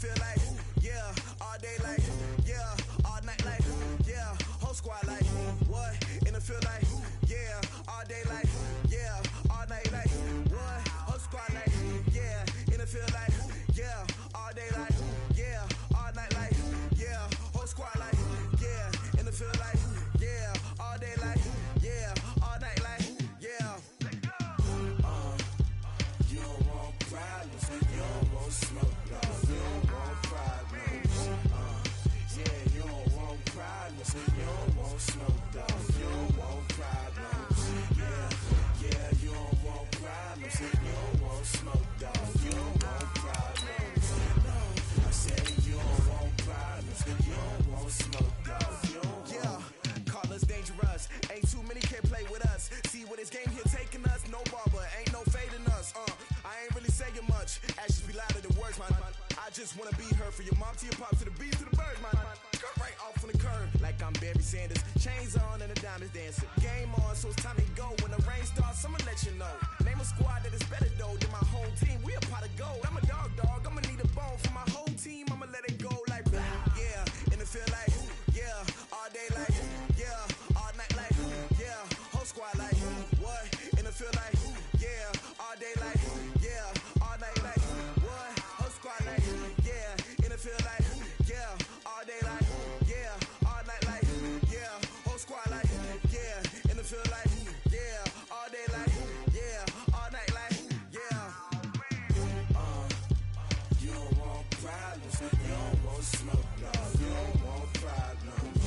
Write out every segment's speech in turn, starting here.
feel like, yeah, all day like, yeah, all night like, yeah, whole squad like, what? In the feel like, yeah, all day like, yeah, all night like, what? Whole squad like, yeah, in the feel like, yeah, all day like, yeah, all night like, yeah, whole squad like, yeah, in the feel like, yeah, all day like, yeah, all night like, yeah. You don't want problems, you don't want smoke, no. You don't want problems, yeah, you don't want problems, you don't want smoke, dog. You don't want problems, yeah, yeah, you don't want problems, you don't want smoke, dog. You don't want problems, no. I said you don't want problems, you don't want smoke, dog. You don't yeah, call us dangerous. Ain't too many can play with us. See where this game here taking us. No barber, ain't no fading us. I ain't really saying much. Actions be louder than words, man. I just wanna be heard. For your mom to your pop to the beat to the bird, man. Cut right off on the curb, like I'm Barry Sanders. Chains on and the diamonds dancing. Game on, so it's time to go. When the rain starts, I'ma let you know. Name a squad that is better though than my home team. We a pot of gold. I'm a dog. I'ma need a bone for my whole team. I'ma let it go like blah. Yeah, and it feel like, yeah, all day like, yeah, all night like, yeah, whole squad like, what? And it feel like, yeah, all day like, yeah, all night like, what? Whole squad like, yeah, and it feel like, yeah, all day like, yeah, all night like, yeah, whole squad like, yeah, and it feel like, yeah, all day like, yeah, all night like, yeah. You don't want problems, you don't want smoke, no. You don't want problems,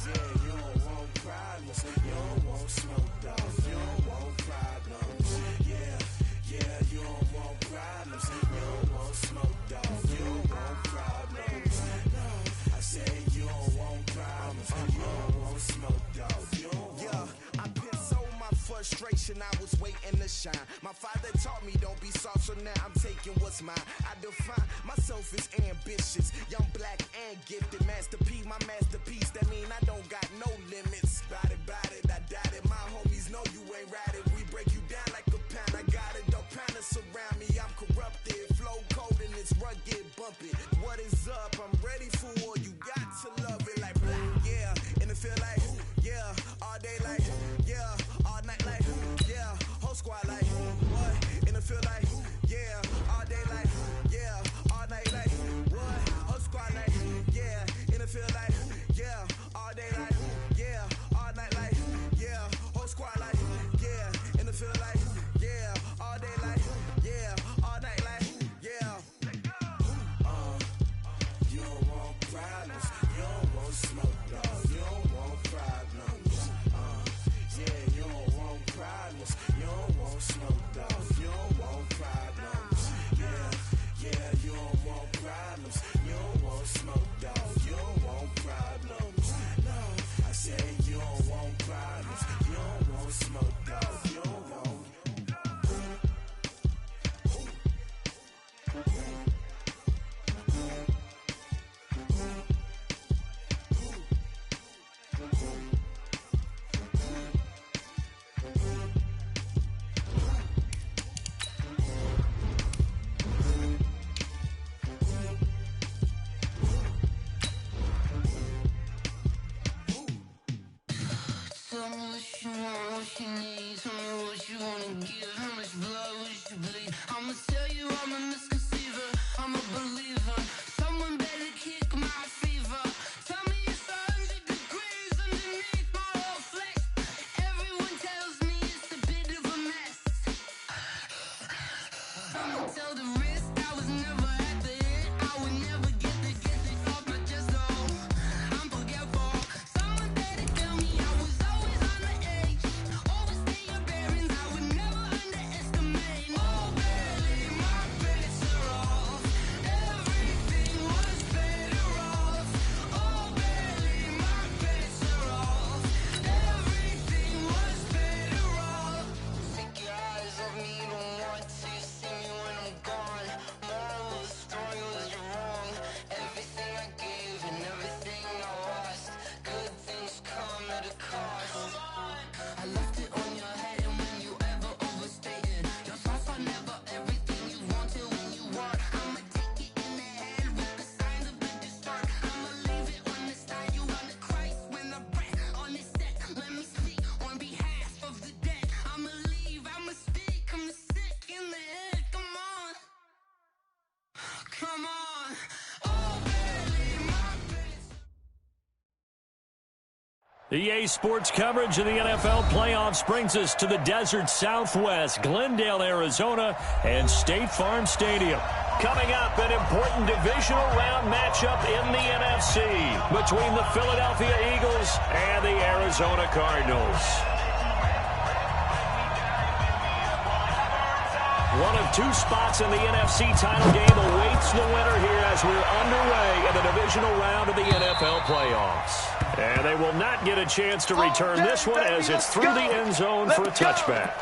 yeah, you don't want problems, you don't want smoke, dog. You don't want problems, yeah, yeah, you don't want problems, you don't want smoke, dog. You don't want problems, no. I said you don't want problems, you don't want smoke, dog. You don't want. Yeah, I put so my frustration, I was waiting to shine. My father taught me don't be soft, so now I'm taking what's mine. I define myself as ambitious, young, black, and gifted. Masterpiece, my masterpiece, that mean I don't got no limits. Bout it, I doubt it. My homies know you ain't ratted. We break you down like a pound. I got it, don't pound us around me. I'm corrupted, flow cold and it's rugged, bumpy. What is up? I'm ready for war. You got to love it like blah. Yeah, and it feel like, yeah, all day like, yeah, all night like, yeah, whole squad like, what? And it feel like, yeah, all day like, yeah, all night like, what? Whole squad like, yeah, and it feel like, yeah, all day like, yeah, all night like, yeah, whole squad like, yeah, and it feel like. EA Sports coverage of the NFL playoffs brings us to the desert Southwest, Glendale, Arizona, and State Farm Stadium. Coming up, an important divisional round matchup in the NFC between the Philadelphia Eagles and the Arizona Cardinals. One of two spots in the NFC title game awaits the winner here as we're underway in the divisional round of the NFL playoffs. And they will not get a chance to return this one as it's through the end zone for a touchback.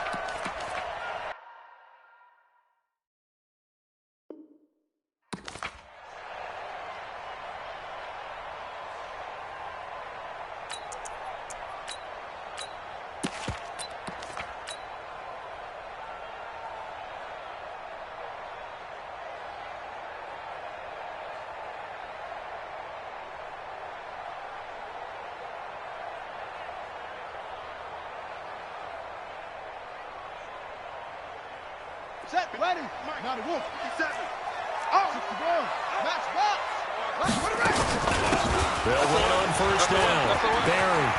Set, ready. Now the wolf. 57. Oh, the ball. Match box. They'll run on first down. Barry.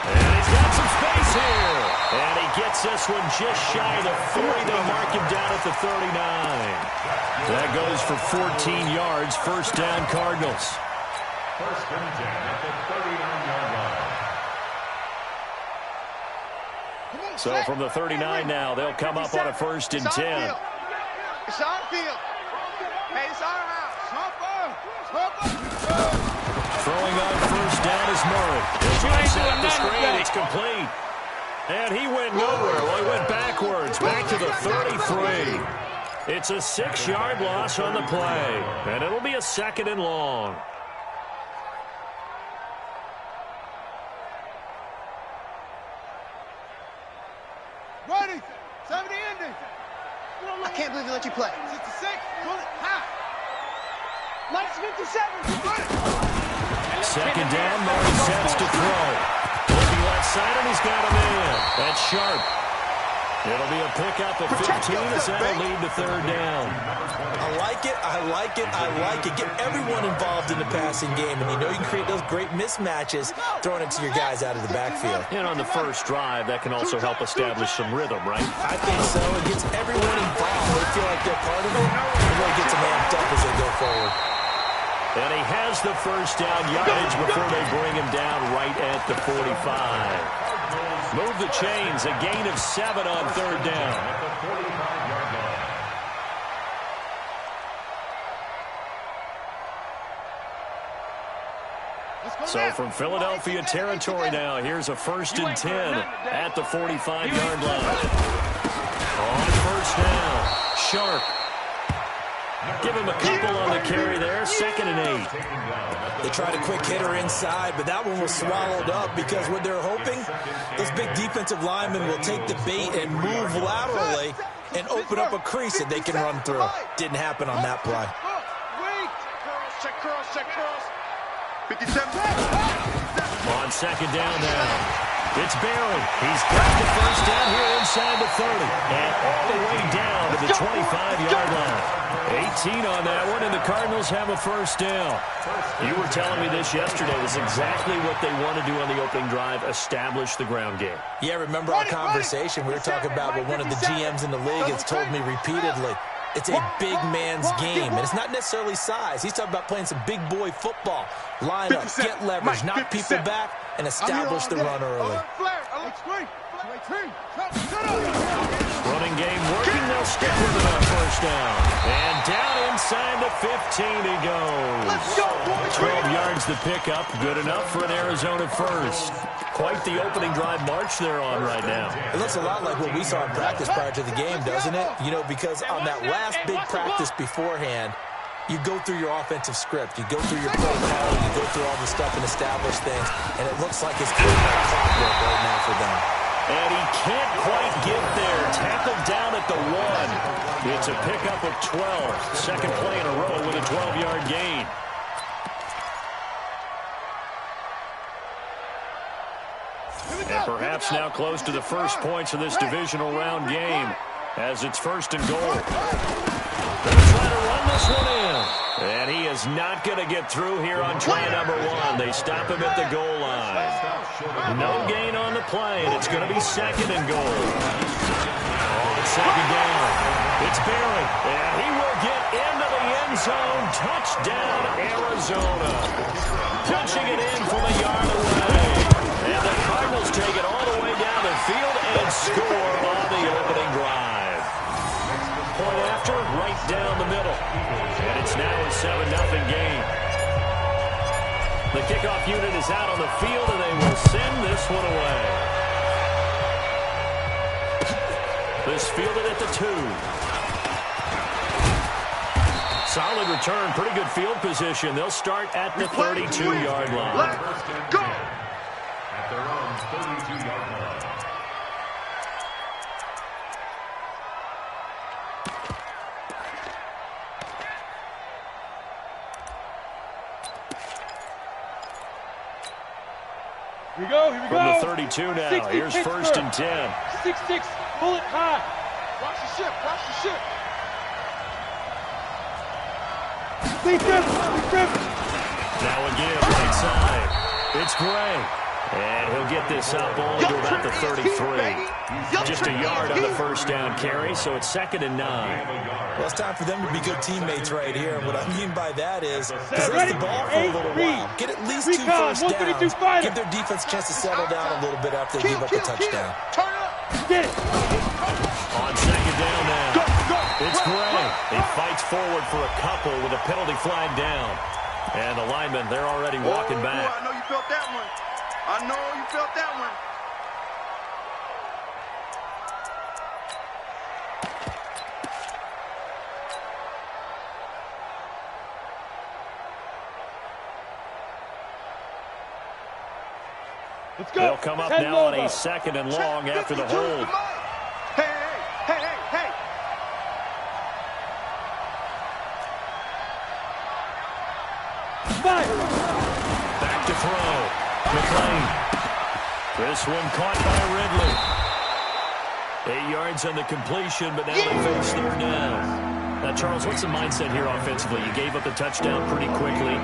And he's got some space here. And he gets this one just shy of the 40. They mark him down at the 39. That goes for 14 yards. First down, Cardinals. First and 10 at the 39-yard line. So from the 39 now, they'll come up on a first and 10. It's our field. Hey, it's our house. Throwing on first down is Murray. He'll set up the screen. It's complete. And he went nowhere. Well, he went backwards, back to the 33. It's a 6-yard loss on the play. And it'll be a second and long. Ready. 70 ending. I can't believe they let you play. 66. Pull it high. Minus 57. Second down, Murray sets to throw. Looking left side, and he's got a man. That's sharp. It'll be a pickup at 15 as that'll lead to third down. I like it, I like it, I like it. Get everyone involved in the passing game, and you know you can create those great mismatches throwing it to your guys out of the backfield. And on the first drive, that can also help establish some rhythm, right? I think so. It gets everyone involved. They feel like they're part of it. It really gets them amped up as they go forward. And he has the first down yardage before they bring him down right at the 45. Move the chains, a gain of 7 on third down. So from Philadelphia territory now, here's a first and 10 at the 45-yard line. On first down, Sharp. Give him a couple on the carry there, second and 8. They tried a quick hitter inside, but that one was swallowed up because what they're hoping, those big defensive linemen will take the bait and move laterally and open up a crease that they can run through. Didn't happen on that play. Check cross. 57. On second down now. It's Barry. He's got the first down here inside the 30. And all the way down to the 25-yard line. 18 on that one, and the Cardinals have a first down. You were telling me this yesterday was exactly what they want to do on the opening drive, establish the ground game. Yeah, remember our conversation? We were talking about what one of the GMs in the league has told me repeatedly. It's a big man's game, and it's not necessarily size. He's talking about playing some big boy football. Line up, get leverage, knock people back, and establish the run early. Running game working, they'll stick with it on first down. And down inside the 15 he goes. 12 yards the pickup, good enough for an Arizona first. Quite the opening drive march they're on right now. It looks a lot like what we saw in practice prior to the game, doesn't it? You know, because on that last big practice beforehand, you go through your offensive script, you go through your play calling, you go through all the stuff and establish things, and it looks like it's kind of like clockwork right now for them. And he can't quite get there. Tackled down at the 1. It's a pickup of 12. Second play in a row with a 12-yard gain. And perhaps now close to the first points of this divisional round game as it's first and goal. He's trying to run this one in. And he is not going to get through here on try number 1. They stop him at the goal line. No gain on the play, and it's going to be second and goal. On second down, it's Barrett, and he will get into the end zone. Touchdown, Arizona. Punching it in from a yard away. And the Cardinals take it all the way down the field and score on the opening drive. Point after, right down the middle. And it's now a 7-0 game. The kickoff unit is out on the field, and they will send this one away. This fielded at the 2. Solid return, pretty good field position. They'll start at the 32-yard line. Let's go! At their own 32-yard line. Here we go, here we go. From the 32 now, 60 here's Pittsburgh. 1st and 10. 6-6, pull it high. Watch the ship, watch the ship. Now again, right side. It's Gray. And he'll get this up only to about the 33. Just a yard on the first down carry, so it's 2nd and 9. Well, it's time for them to be good teammates right here. And what I mean by that is possess the ball for a little while. Get at least 2 first downs. Give their defense a chance to settle down a little bit after they give up the touchdown. Turn up. Get it. On 2nd down now, it's Gray. He fights forward for a couple with a penalty flag down. And the linemen, they're already walking back. I know you felt that one. I know you felt that one. Let's go. They'll come up now on a 2nd and long after the hold. Hey, hey, hey, hey. Back to throw. McLean. This one caught by Ridley. 8 yards on the completion, but now they face 3rd down. Now, Charles, what's the mindset here offensively? You gave up the touchdown pretty quickly.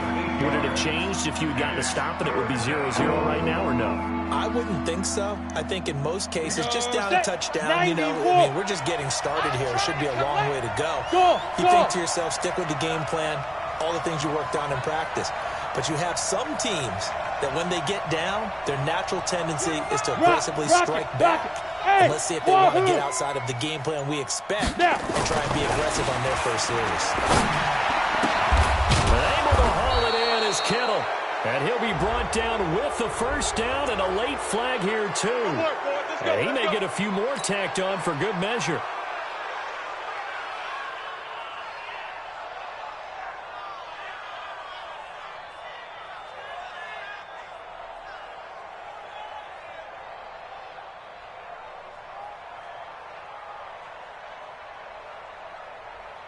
Would it have changed if you had gotten a stop and it would be 0-0 right now, or no? I wouldn't think so. I think in most cases, just down a touchdown, you know, I mean, we're just getting started here. It should be a long way to go. You think to yourself, stick with the game plan, all the things you worked on in practice. But you have some teams that when they get down, their natural tendency is to aggressively strike back. And let's see if they want to get outside of the game plan we expect and try and be aggressive on their first series. Able to haul it in is Kittle. And he'll be brought down with the first down and a late flag here, too. And he may get a few more tacked on for good measure.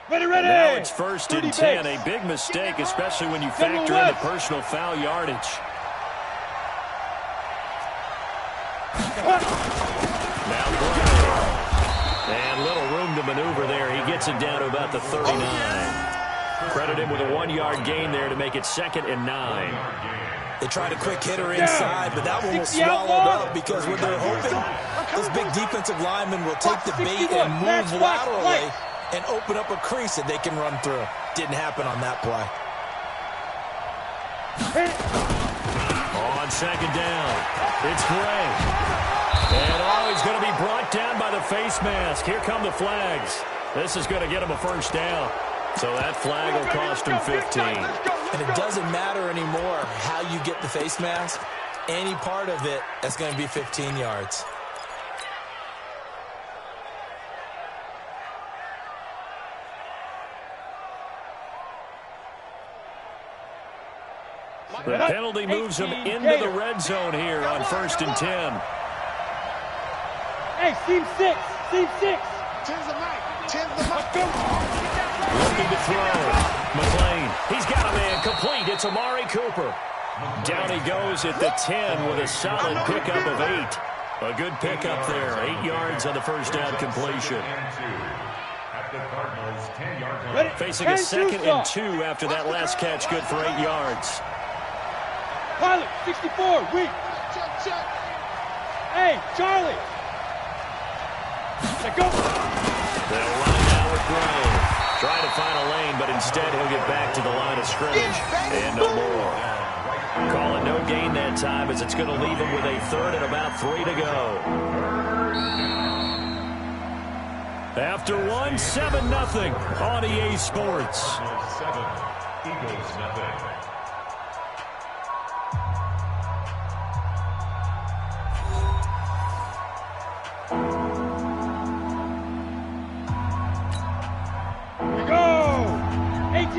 Ready. Now it's 1st and 10. A big mistake, especially when you factor in the personal foul yardage. Now Gray. And little room to maneuver there. He gets it down to about the 39. Credit him with a 1-yard gain there to make it 2nd and 9. They tried a quick hitter inside, but that one was swallowed up because what they're hoping, those big defensive linemen will take the bait and move laterally and open up a crease that they can run through. Didn't happen on that play. On 2nd down, it's Gray. And he's going to be brought down by the face mask. Here come the flags. This is going to get him a first down. So that flag will cost him 15. And it doesn't matter anymore how you get the face mask. Any part of it, that's going to be 15 yards. The penalty moves him into the red zone here on 1st and 10. Hey, team 6. 10's the night. 10's the night. Looking to throw. McLean. He's got a man complete. It's Amari Cooper. Down he goes at the 10 with a solid pickup of 8. A good pickup there. 8 yards on the first down completion. at the Cardinals' 10-yard line. Facing a 2nd and 2 after that last catch, good for 8 yards. Pilot, 64, weak. Check. Hey, Charlie. Let go. They'll run it now with Grove. Trying to find a lane, but instead he'll get back to the line of scrimmage. And no more. Call it no gain that time as it's going to leave him with a 3rd and about 3 to go. After 1, 7-0 on EA Sports. 7, Eagles nothing.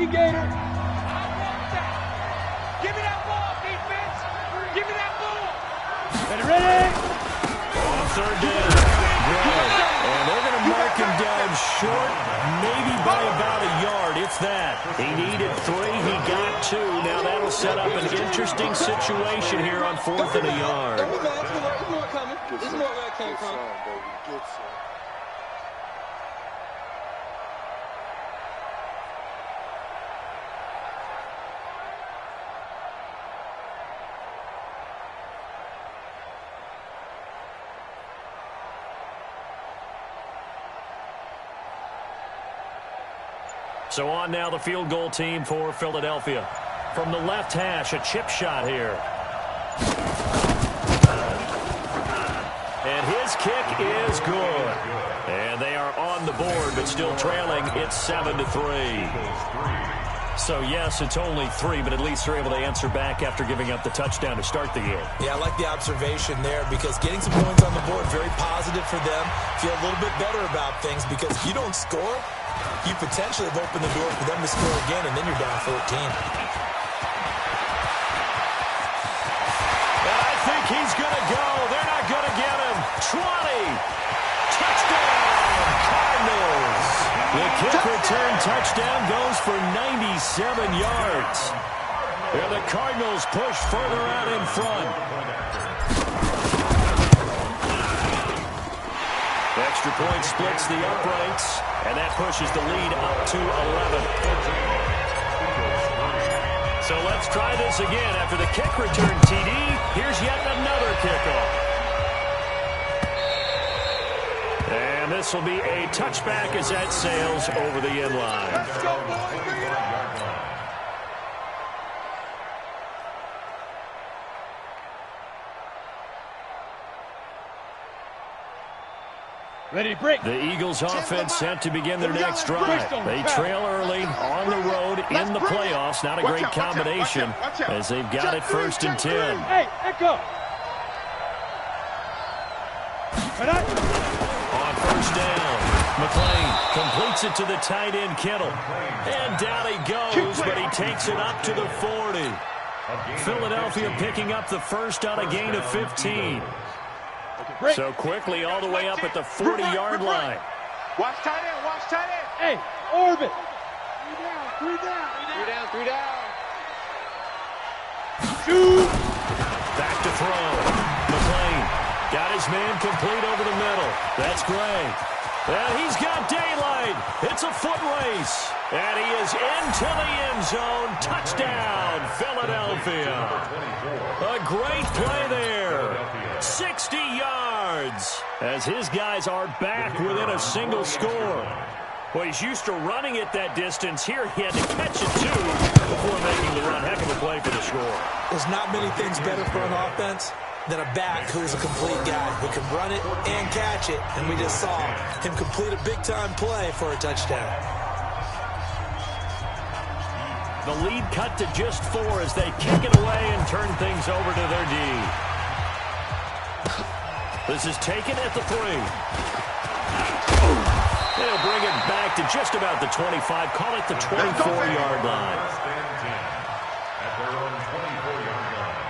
Gator. Give me that ball, defense. Give me that ball. Ready? On 3rd down. And they're going to mark him down short, maybe by about a yard, if that. He needed 3. He got 2. Now that'll set up an interesting situation here on 4th and a yard. There's more coming. There's more where it came from. So on now the field goal team for Philadelphia. From the left hash, a chip shot here. And his kick is good. And they are on the board, but still trailing. It's 7-3. So, yes, it's only 3, but at least they're able to answer back after giving up the touchdown to start the game. Yeah, I like the observation there because getting some points on the board, very positive for them. Feel a little bit better about things because if you don't score, you potentially have opened the door for them to score again, and then you're down 14. And I think he's going to go. They're not going to get him. 20. Touchdown, Cardinals. The kick return touchdown goes for 97 yards. And the Cardinals push further out in front. Extra point splits the uprights, and that pushes the lead up to 11. So let's try this again. After the kick return TD, here's yet another kickoff. And this will be a touchback as that sails over the end line. Let's go, boys. Bring it up. Ready to break. The Eagles offense set to begin their next drive. They trail early on the road in the playoffs. Not a great combination as they've got it 1st and 10. Hey, Echo. On 1st down, McClain completes it to the tight end Kittle. And down he goes, but he takes it up to the 40. Philadelphia picking up the first on a gain of 15. So quickly all the way up at the 40-yard line. Watch tight end. Watch tight end. Hey, orbit. 3 down. Shoot. Back to throw. McClain got his man complete over the middle. That's great. And he's got daylight. It's a foot race. And he is into the end zone. Touchdown, Philadelphia. A great play there. 60 yards as his guys are back within a single score. Well, he's used to running it that distance. Here he had to catch it, too, before making the run. Heck of a play for the score. There's not many things better for an offense than a back who is a complete guy who can run it and catch it. And we just saw him complete a big-time play for a touchdown. The lead cut to just 4 as they kick it away and turn things over to their D. This is taken at the 3. They'll bring it back to just about the 25. Call it the 24-yard line. At their own 24-yard line.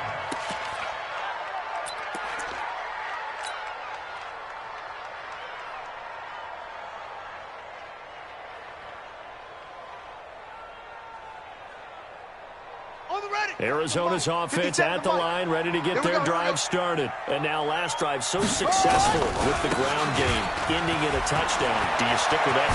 On the Arizona's offense at the line, ready to get their drive started. And now last drive so successful with the ground game, ending in a touchdown. Do you stick with that?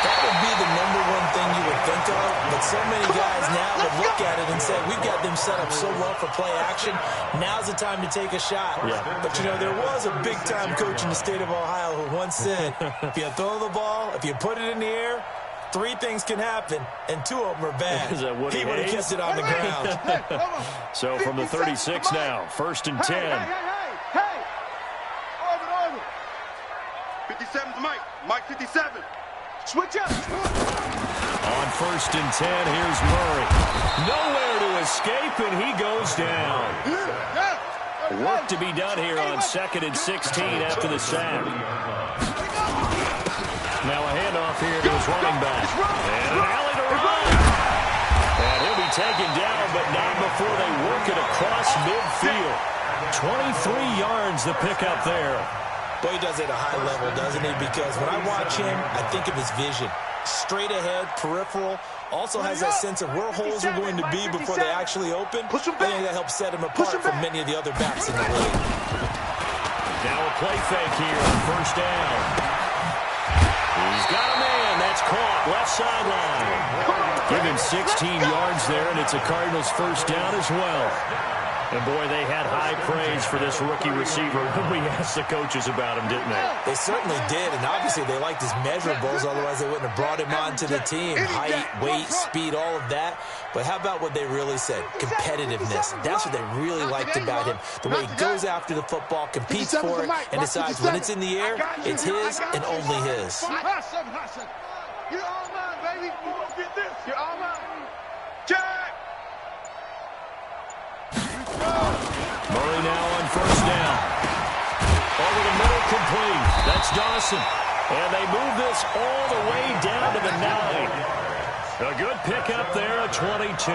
That would be the number one thing you would think of, but so many guys now would look at it and say, we've got them set up so well for play action, now's the time to take a shot. Yeah. But, you know, there was a big-time coach in the state of Ohio who once said, if you throw the ball, if you put it in the air, 3 things can happen, and 2 of them are bad. He would have kept it on the ground. So from the 36 now, 1st and 10. Hey! Orbit. 57's Mike. Mike 57. Switch up. On 1st and 10, here's Murray. Nowhere to escape, and he goes down. Work to be done here on 2nd and 16 after the sack. Now a handoff here to his running back. And an alley to run. And he'll be taken down, but not before they work it across midfield. 23 yards the pickup there. Boy, he does it at a high level, doesn't he? Because when I watch him, I think of his vision. Straight ahead, peripheral. Also has that sense of where holes are going to be before they actually open. I think that helps set him apart from many of the other backs in the league. Now a play fake here on 1st down. He's got a man. That's caught. Left sideline. Give him 16 yards there, and it's a Cardinals 1st down as well. And, boy, they had high praise for this rookie receiver when we asked the coaches about him, didn't they? They certainly did, and obviously they liked his measurables, otherwise they wouldn't have brought him onto the team. Height, weight, speed, all of that. But how about what they really said? Competitiveness. That's what they really liked about him. The way he goes after the football, competes for it, and decides when it's in the air, it's his and only his. You're all mine, baby. You won't get this. You're all mine. Jack! Murray now on 1st down. Over the middle, complete. That's Dawson. And they move this all the way down to the 9. A good pickup there, a 22.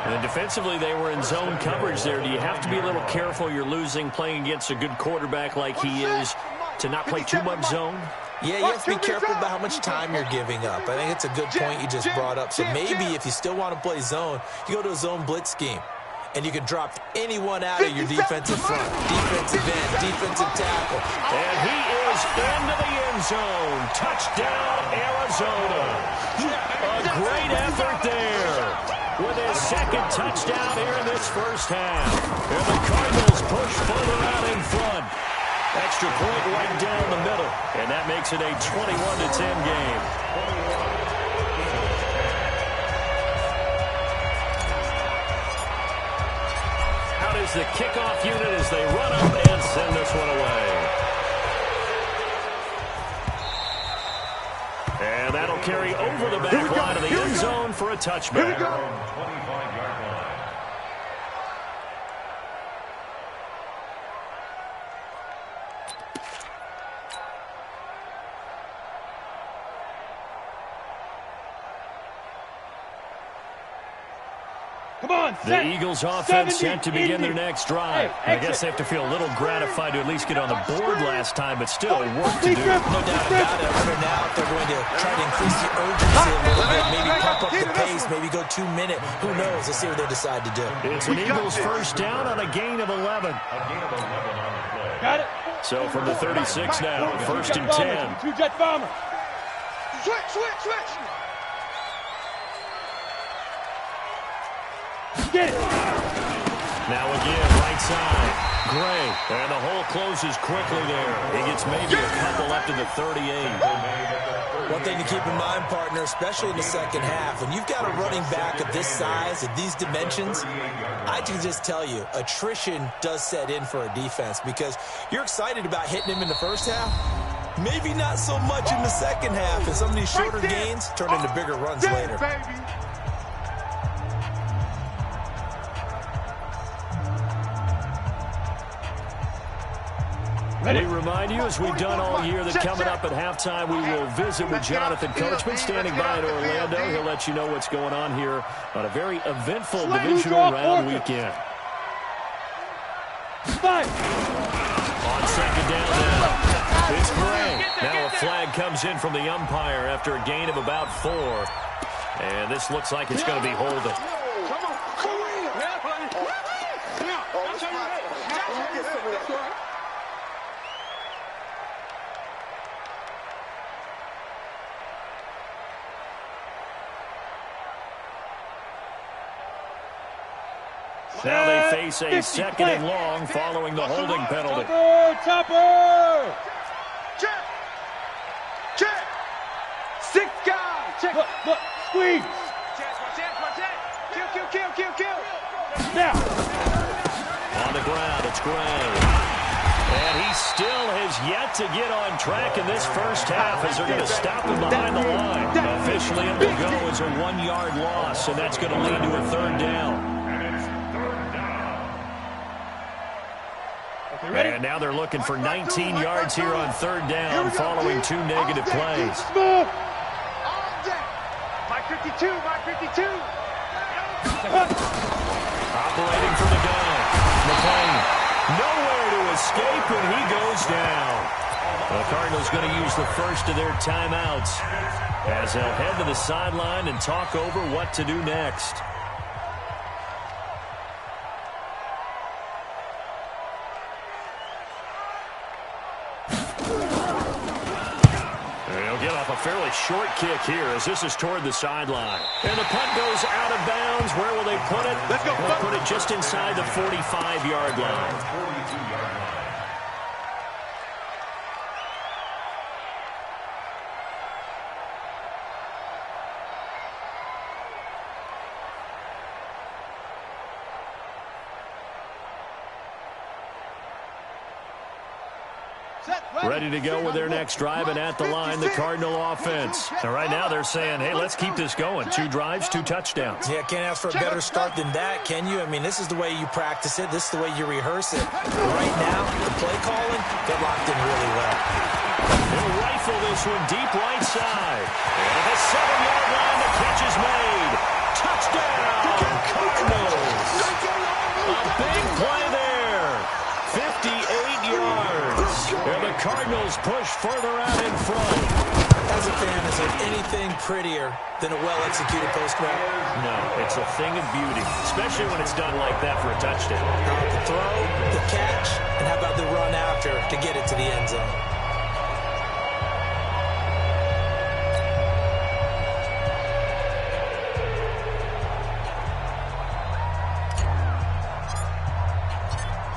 And defensively, they were in zone coverage there. Do you have to be a little careful you're losing playing against a good quarterback like he is to not play too much zone? Yeah, you have to be careful about how much time you're giving up. I think it's a good point you just brought up. So maybe if you still want to play zone, you go to a zone blitz scheme. And you can drop anyone out of your defensive front. Defensive end, defensive tackle. And he is into the end zone. Touchdown, Arizona. A great effort there with his 2nd touchdown here in this 1st half. And the Cardinals push further out in front. Extra point right down the middle. And that makes it a 21-10 game. Is the kickoff unit as they run up and send this one away. And that'll carry over the back line of the end zone for a touchback. Here we go. Come on, the Eagles offense set to begin their next drive. I guess they have to feel a little gratified to at least get on the board last time, but still work to do. No doubt about it. I wonder now if they're going to try to increase the urgency a little bit, maybe pump up the pace, maybe go 2-minute. Who knows? Let's see what they decide to do. It's an Eagles 1st down on a gain of 11. Got it. So from the 36 now, 1st and 10. 2-jet bomber. Switch. Get it. Now again, right side. Gray. And the hole closes quickly there. He gets maybe a couple up to the 38. One thing to keep in mind, partner, especially in the 2nd half, when you've got a running back of this size, of these dimensions, I can just tell you, attrition does set in for a defense because you're excited about hitting him in the 1st half. Maybe not so much in the 2nd half, and some of these shorter gains turn into bigger runs later. We remind you, as we've done all year, that coming up at halftime, we will visit with Jonathan Coachman standing by in Orlando. He'll let you know what's going on here on a very eventful divisional round weekend. On 2nd down now, it's Gray. Now a flag comes in from the umpire after a gain of about 4. And this looks like it's going to be holding. Come on. Come in. Now. That's how you hit. Now they face a second and long following the holding penalty. Chopper! Check. Check. 6 guys. Check. Look, squeeze. Kill. Now. On the ground, it's Gray. And he still has yet to get on track in this first half as they're going to stop him behind the line. Officially, it will go as a 1-yard loss, and that's going to lead to a 3rd down. And now they're looking for 19 yards here on 3rd down following 2 negative plays. Mike 52. Operating from the gun. McClain nowhere to escape, and he goes down. The Cardinals going to use the first of their timeouts as they'll head to the sideline and talk over what to do next. A fairly short kick here as this is toward the sideline. And the punt goes out of bounds. Where will they put it? They'll put it just inside the 45-yard line. Ready to go with their next drive, and at the line, the Cardinal offense. And right now they're saying, hey, let's keep this going. 2 drives, 2 touchdowns. Yeah, can't ask for a better start than that, can you? I mean, this is the way you practice it. This is the way you rehearse it. Right now, the play calling got locked in really well. They'll rifle this one deep right side. And at the 7-yard line, the catch is made. Touchdown, Cardinals. A big play there. 58 yards. And the Cardinals push further out in front. As a fan, is there anything prettier than a well-executed post route? No, it's a thing of beauty, especially when it's done like that for a touchdown. How about the throw, the catch, and how about the run after to get it to the end zone?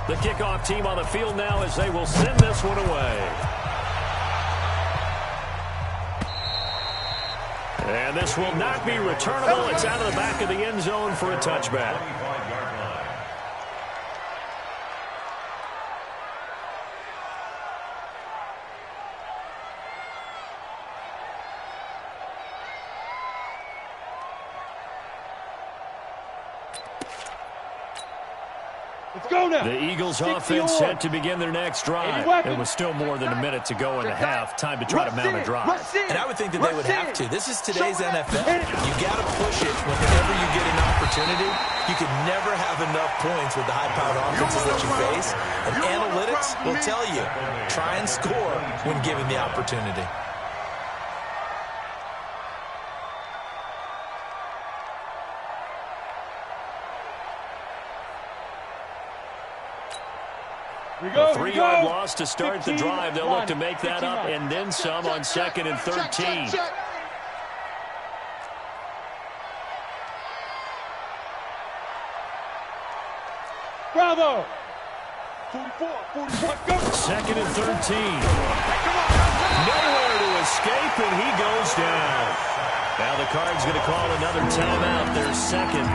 The kickoff team on the field now as they will send this one away. And this will not be returnable. It's out of the back of the end zone for a touchback. Let's go now. The Eagles offense set to begin their next drive. It was still more than a minute to go in the half. Time to try to mount a drive. And I would think that they would have to. This is today's NFL. You got to push it whenever you get an opportunity. You can never have enough points with the high-powered offenses that you face. And analytics will tell you, try and score when given the opportunity. A 3-yard loss to start the drive. They'll look to make that up and then some on 2nd and 13. Bravo. 44, go. 2nd and 13. Nowhere to escape, and he goes down. Now the Cards going to call another timeout, their second,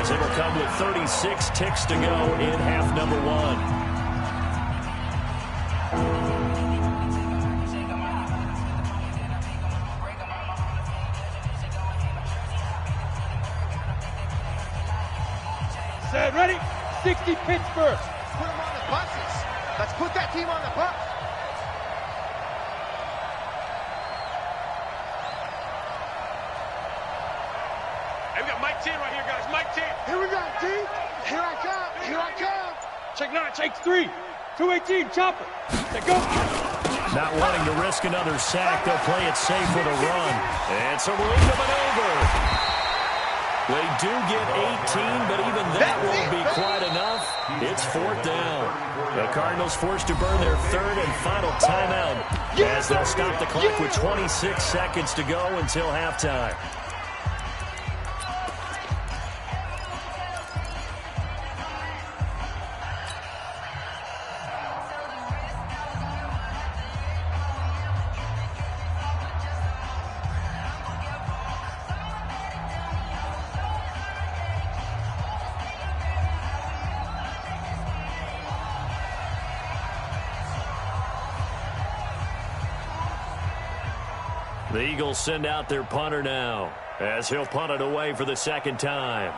as it'll come with 36 ticks to go in half number 1. Set, ready? 60 Pittsburgh. Put them on the buses. Let's put that team on the bus. Hey, we got Mike 10 right here, guys. Mike 10. Here we go, T. Here I come. Here I come. Check 9, take 3. 218, chopper. Let go. Not wanting to risk another sack, they'll play it safe with a run. And some room to maneuver. They do get 18, but even that won't be quite enough. It's 4th down. The Cardinals forced to burn their 3rd and final timeout as they'll stop the clock with 26 seconds to go until halftime. The Eagles send out their punter now as he'll punt it away for the 2nd time.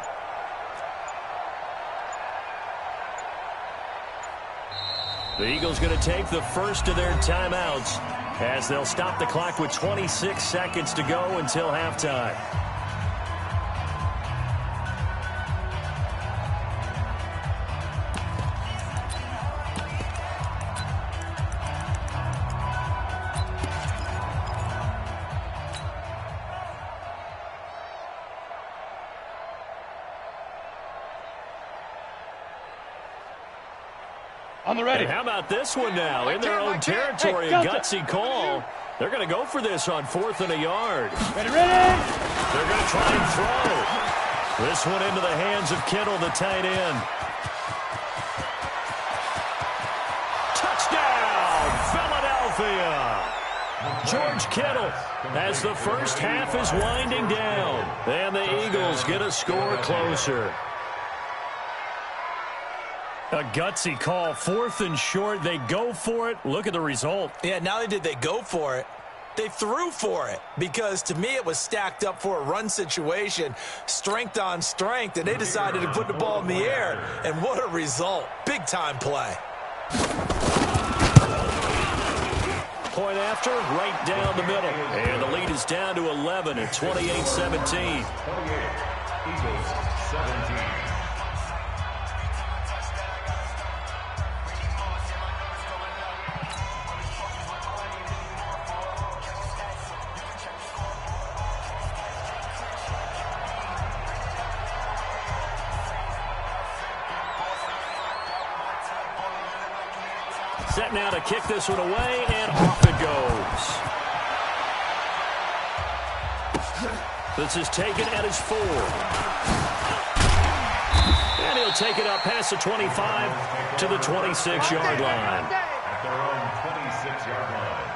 The Eagles going to take the first of their timeouts as they'll stop the clock with 26 seconds to go until halftime. On the ready. And how about this one now? In their own territory, a gutsy call. They're going to go for this on 4th and a yard. Ready. They're going to try and throw. This one into the hands of Kittle, the tight end. Touchdown, Philadelphia. George Kittle as the first half is winding down. And the Eagles get a score closer. A gutsy call, 4th and short. They go for it. Look at the result. Yeah, not only did they go for it, they threw for it. Because to me, it was stacked up for a run situation, strength on strength, and they decided to put the ball in the air. And what a result. Big-time play. Point after, right down the middle. And the lead is down to 11 at 28-17. 28, Eagles 17. Set now to kick this one away, and off it goes. This is taken at his 4. And he'll take it up past the 25 to the 26-yard line. At their own 26-yard line.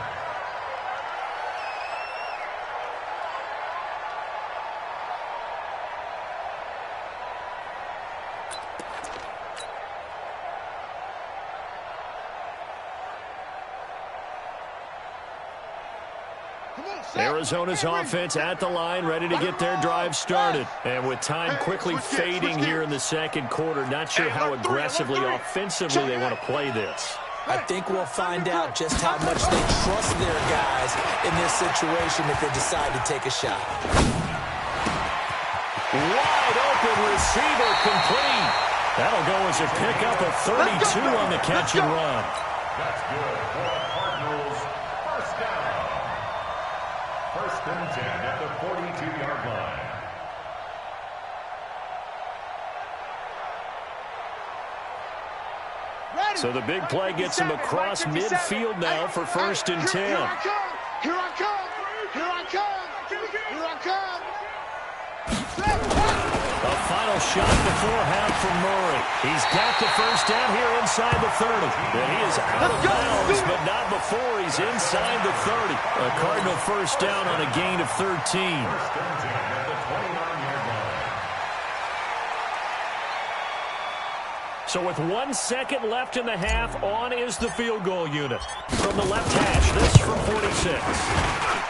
Arizona's offense at the line, ready to get their drive started. And with time quickly fading here in the 2nd quarter, not sure how aggressively, offensively they want to play this. I think we'll find out just how much they trust their guys in this situation if they decide to take a shot. Wide open receiver complete. That'll go as a pickup of 32 on the catch and run. That's good for Cardinals. First down. 1st and 10 at the 42-yard line. So the big play gets him across midfield now for 1st and 10. Here I come. Here I come. Here I come. Here I come. A final shot before half from Murray. He's got the first down here inside the 30. And he is out of bounds, but not before he's inside the 30. A Cardinal first down on a gain of 13. 1st and 10 at the 29-yard line. So with 1 second left in the half, on is the field goal unit. From the left hash, this from 46.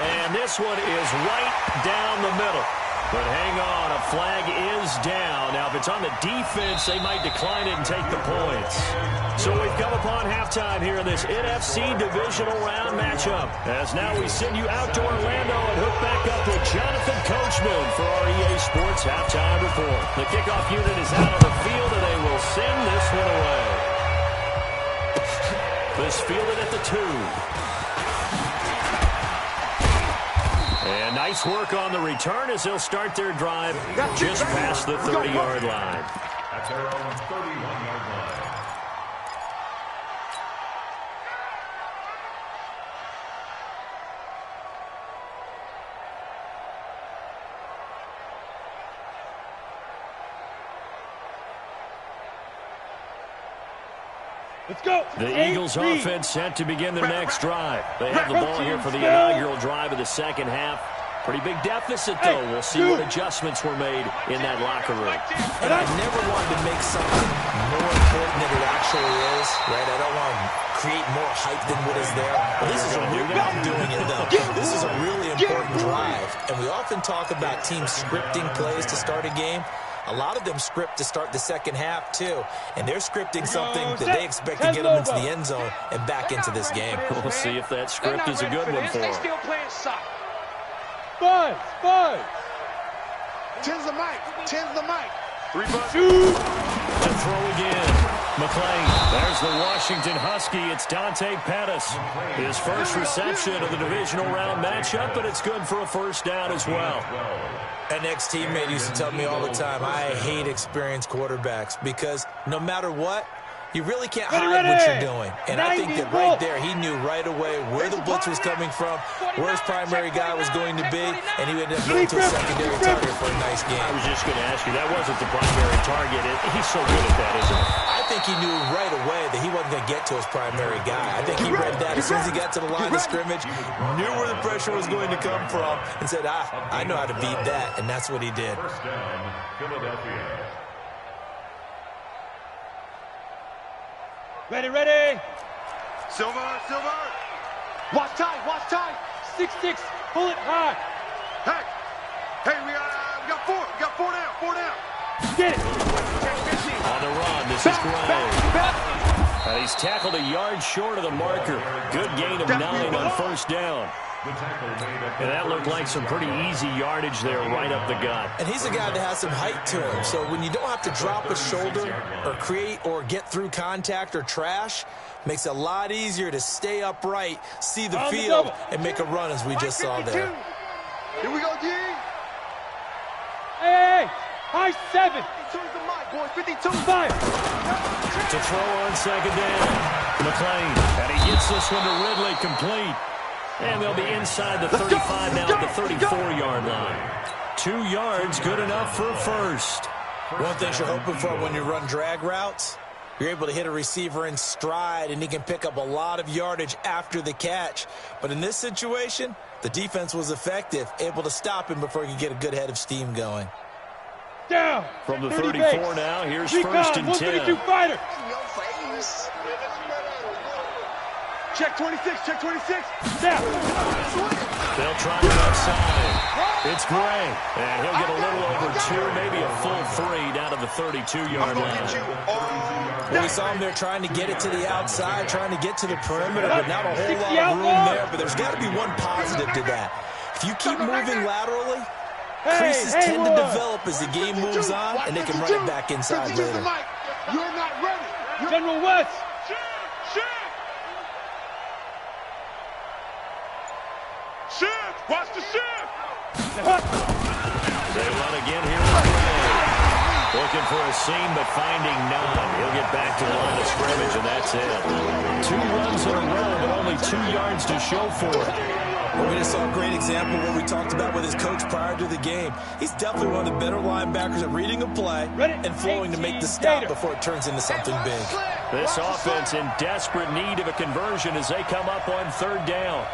And this one is right down the middle. But hang on, a flag is down. Now, if it's on the defense, they might decline it and take the points. So we've come upon halftime here in this NFC Divisional Round matchup. As now we send you out to Orlando and hook back up with Jonathan Coachman for our EA Sports Halftime Report. The kickoff unit is out on the field, and they will send this one away. This fielded at the 2. Nice work on the return as they'll start their drive just past the 30-yard line. At their own 31-yard line. Let's go. The Eagles offense set to begin their next drive. They have the ball here for the inaugural drive of the second half. Pretty big deficit, though. We'll see what adjustments were made in that locker room. And I never wanted to make something more important than it actually is, right? I don't want to create more hype than what is there. But this is a I'm doing it, though. This is a really important drive. And we often talk about teams scripting plays to start a game. A lot of them script to start the second half, too. And they're scripting something that they expect to get them into the end zone and back into this game. We'll see if that script is a good one for them. They still playing soccer. Buzz. Tens the mic. Tens the mic. To throw again. McClain. There's the Washington Husky. It's Dante Pettis. His first reception of the divisional round matchup, but it's good for a first down as well. An ex-teammate used to tell me all the time, I hate experienced quarterbacks because no matter what, you really can't hide what you're doing. And I think that right there, he knew right away where the blitz was coming from, where his primary guy was going to be, and he ended up going to a secondary target for a nice game. I was just going to ask you, that wasn't the primary target. He's so good at that, isn't he? I think he knew right away that he wasn't going to get to his primary guy. I think he read that as soon as he got to the line of scrimmage, knew where the pressure was going to come from, and said, I know how to beat that, and that's what he did. First down, Philadelphia. Ready. Silver. Watch time. 6-6. Pull it high. Hey, we got four. We got four down. Get it. On the run, this is Gray. And he's tackled a yard short of the marker. Good gain of 9 on first down. And that looked like some pretty easy yardage there right up the gut. And he's a guy that has some height to him. So when you don't have to drop a shoulder or create or get through contact or trash, makes it a lot easier to stay upright, see the field, and make a run as we just saw there. Here we go, D. Hey. High 7. Turn the mic, boy. 52. Fire. To throw on second down. McClain. And he gets this one to Ridley complete. And they'll be inside the 35 now at the 34-yard line. 2 yards, good enough for a first. One thing you're hoping for when you run drag routes, you're able to hit a receiver in stride, and he can pick up a lot of yardage after the catch. But in this situation, the defense was effective, able to stop him before he could get a good head of steam going. Down. From the 34 now, here's first and 10. Fighter. Check 26. Down. They'll try it outside. It's Gray. And he'll get a little over 2, maybe a full 3 down to the 32-yard line. Well, we saw him there trying to get it to the outside, trying to get to the perimeter, but not a whole lot of room there. But there's got to be one positive to that. If you keep moving laterally, creases tend to develop as the game moves on, and they can run it back inside later. You're not ready. General West. Shift! Watch the shift! They run again here with Gray. Looking for a seam, but finding none. He'll get back to the line of scrimmage, and that's it. 2 runs in a row, but only 2 yards to show for it. Well, we just saw a great example of what we talked about with his coach prior to the game. He's definitely one of the better linebackers at reading a play and flowing to make the stop before it turns into something big. This offense in desperate need of a conversion as they come up on third down.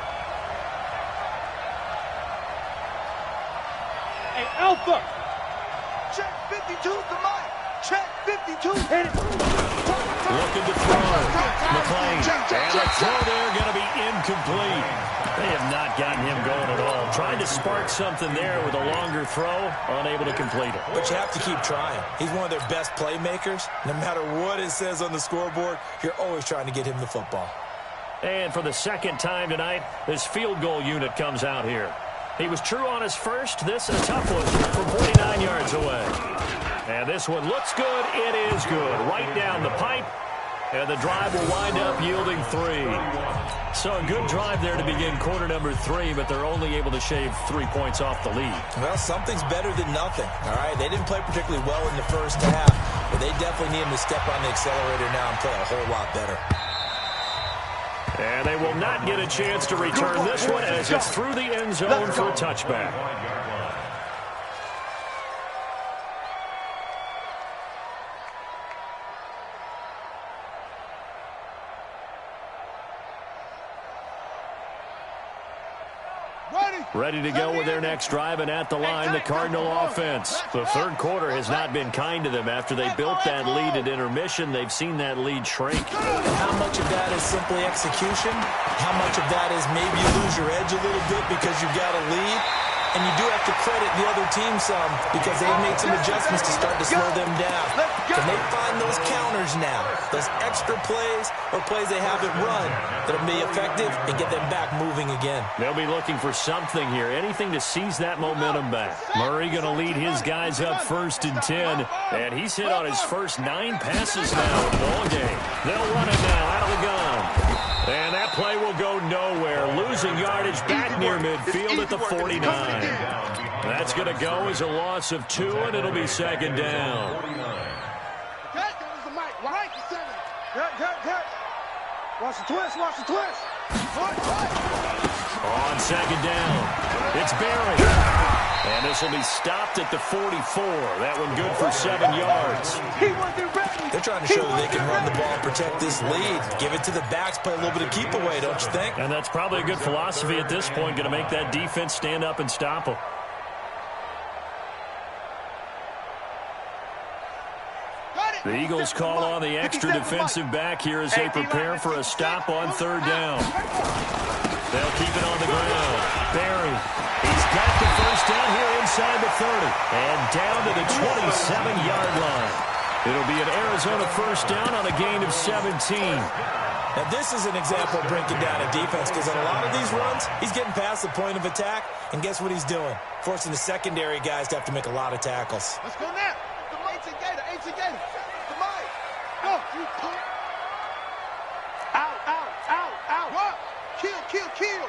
Hey, Alpha. Check 52 the mic. Check 52. Hit it. Looking to throw. McClain. And the throw there going to be incomplete. They have not gotten him going at all. Trying to spark something there with a longer throw, unable to complete it. But you have to keep trying. He's one of their best playmakers. No matter what it says on the scoreboard, you're always trying to get him the football. And for the second time tonight, this field goal unit comes out here. He was true on his first. This a tough one from 49 yards away. And this one looks good. It is good. Right down the pipe. And the drive will wind up yielding 3. So a good drive there to begin quarter number 3, but they're only able to shave 3 points off the lead. Well, something's better than nothing, all right? They didn't play particularly well in the first half, but they definitely need them to step on the accelerator now and play a whole lot better. And they will not get a chance to return this one as it's through the end zone for a touchback. Ready to go with their next drive, and at the line, the Cardinal offense. The third quarter has not been kind to them. After they built that lead at intermission, they've seen that lead shrink. How much of that is simply execution? How much of that is maybe you lose your edge a little bit because you've got a lead? And you do have to credit the other team some because they've made some adjustments to start to slow them down. Can they find those counters now, those extra plays or plays they haven't run that'll be effective and get them back moving again? They'll be looking for something here, anything to seize that momentum back. Murray going to lead his guys up 1st and 10, and he's hit on his first 9 passes now in the ball game. They'll run it now out of the gun. And that play will go nowhere, losing yardage back near midfield at the 49. That's going to go as a loss of 2, and it'll be 2nd down. Watch the twist, watch the twist. On 2nd down, it's Barry. And this will be stopped at the 44. That one good for 7 yards. They're trying to show that they can run the ball and protect this lead. Give it to the backs, play a little bit of keep away, don't you think? And that's probably a good philosophy at this point, going to make that defense stand up and stop them. The Eagles call on the extra defensive back here as they prepare for a stop on 3rd down. They'll keep it on the ground. Barry, he's got the first down here inside the 30. And down to the 27-yard line. It'll be an Arizona first down on a gain of 17. Now, this is an example of breaking down a defense because on a lot of these runs, he's getting past the point of attack, and guess what he's doing? Forcing the secondary guys to have to make a lot of tackles. Let's go now. The Gator, Gator. The Mike. Go. Out. What? Kill.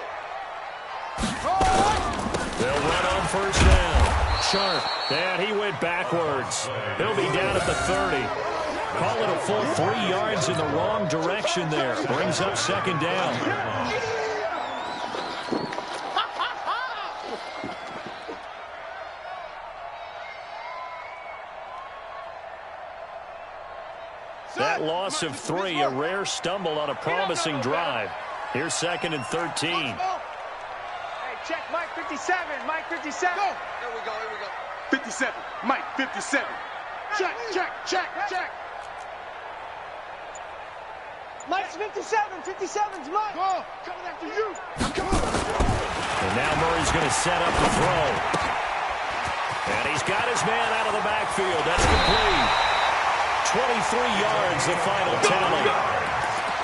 They'll run on first down. Sharp. And he went backwards. He'll be down at the 30. Call it a full 3 yards in the wrong direction there. Brings up 2nd down. That loss of 3, a rare stumble on a promising drive. Here's 2nd and 13. Hey, check Mike 57. Mike 57. Go. Here we go. 57. Mike 57. Check. Mike's 57. 57's Mike. Go. Coming after you. I'm coming. And now Murray's going to set up the throw. And he's got his man out of the backfield. That's complete. 23 yards, the final tally.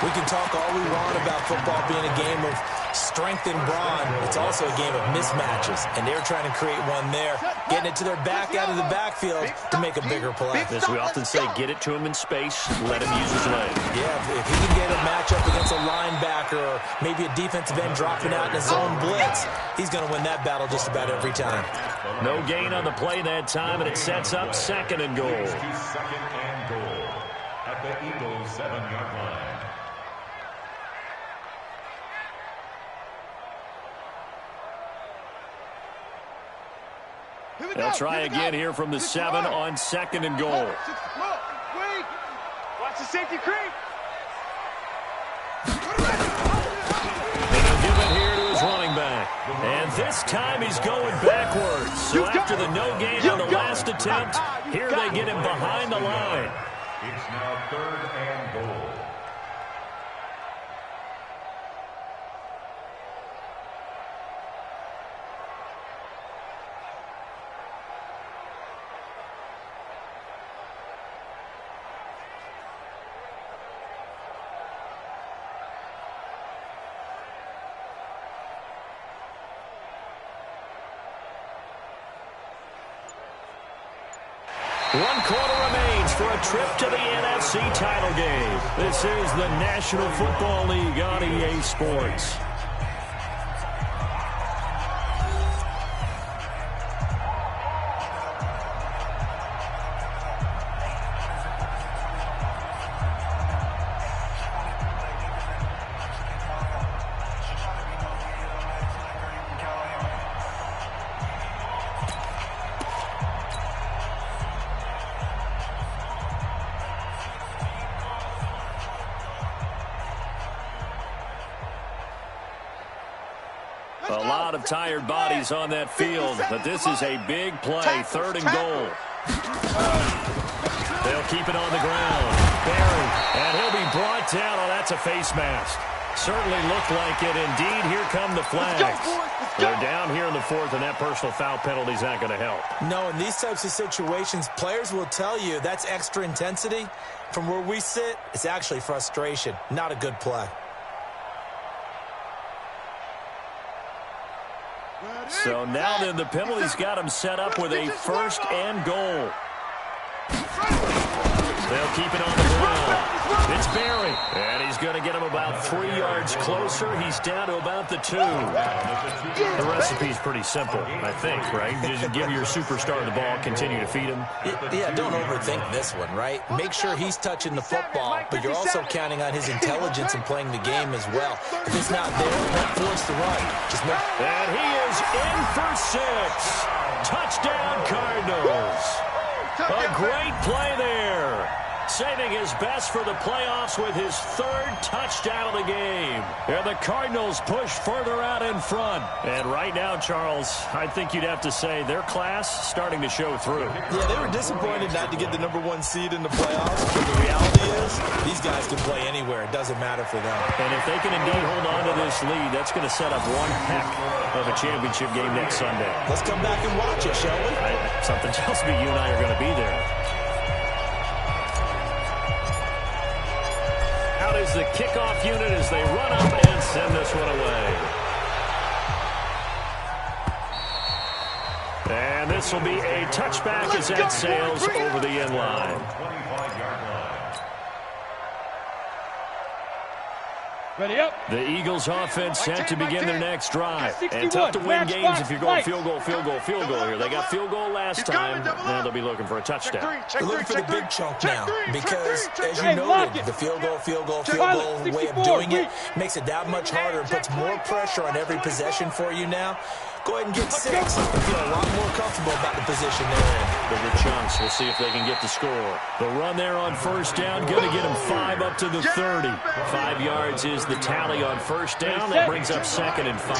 We can talk all we want about football being a game of strength and brawn. It's also a game of mismatches, and they're trying to create one there, getting it to their back out of the backfield to make a bigger play. As we often say, get it to him in space, let him use his leg. Yeah, if he can get a matchup against a linebacker or maybe a defensive end dropping out in a zone blitz, he's going to win that battle just about every time. No gain on the play that time, and it sets up 2nd and goal. 2nd and goal at the Eagles' 7-yard line. They'll try again here from the 7 on 2nd and goal. Watch the safety creep. They'll give it here to his running back. And this time he's going backwards. So after the no gain on the last attempt, here they get him behind the line. It's now 3rd and goal. One quarter remains. seeds for a trip to the NFC title game. This is the National Football League on EA Sports. A lot of tired bodies on that field, but this is a big play, 3rd and goal. They'll keep it on the ground. Barry, and he'll be brought down. Oh, that's a face mask. Certainly looked like it. Indeed, here come the flags. They're down here in the 4th, and that personal foul penalty is not going to help. No, in these types of situations, players will tell you that's extra intensity. From where we sit, it's actually frustration. Not a good play. So now then, the penalty's got him set up with a 1st and goal. They'll keep it on the ground. It's Barry, and he's going to get him about 3 yards closer. He's down to about the 2. The recipe's pretty simple, I think, right? Just give your superstar the ball, continue to feed him. Yeah, don't overthink this one, right? Make sure he's touching the football, but you're also counting on his intelligence in playing the game as well. If it's not there, don't force the run. And he is in for 6. Touchdown, Cardinals. A great play there. Saving his best for the playoffs with his 3rd touchdown of the game. And the Cardinals push further out in front. And right now, Charles, I think you'd have to say their class starting to show through. Yeah, they were disappointed not to get the #1 seed in the playoffs. But the reality is, these guys can play anywhere. It doesn't matter for them. And if they can indeed hold on to this lead, that's going to set up one heck of a championship game next Sunday. Let's come back and watch it, shall we? Something tells me you and I are going to be there. Out is the kickoff unit as they run up and send this one away. And this will be a touchback as that sails over the end line. Ready up. The Eagles offense set to begin their next drive. And tough to win games if you're going field goal here. They got field goal last time. Now they'll be looking for a touchdown. They're looking for the big chunk now because, as you noted, the field goal way of doing it makes it that much harder and puts more pressure on every possession for you now. Go ahead and get 6 and feel a lot more comfortable about the position they're in. Bigger chunks. We'll see if they can get the score. The run there on 1st down, going to get him 5 up to the 30. 5 yards is the tally on 1st down. That brings up 2nd and 5.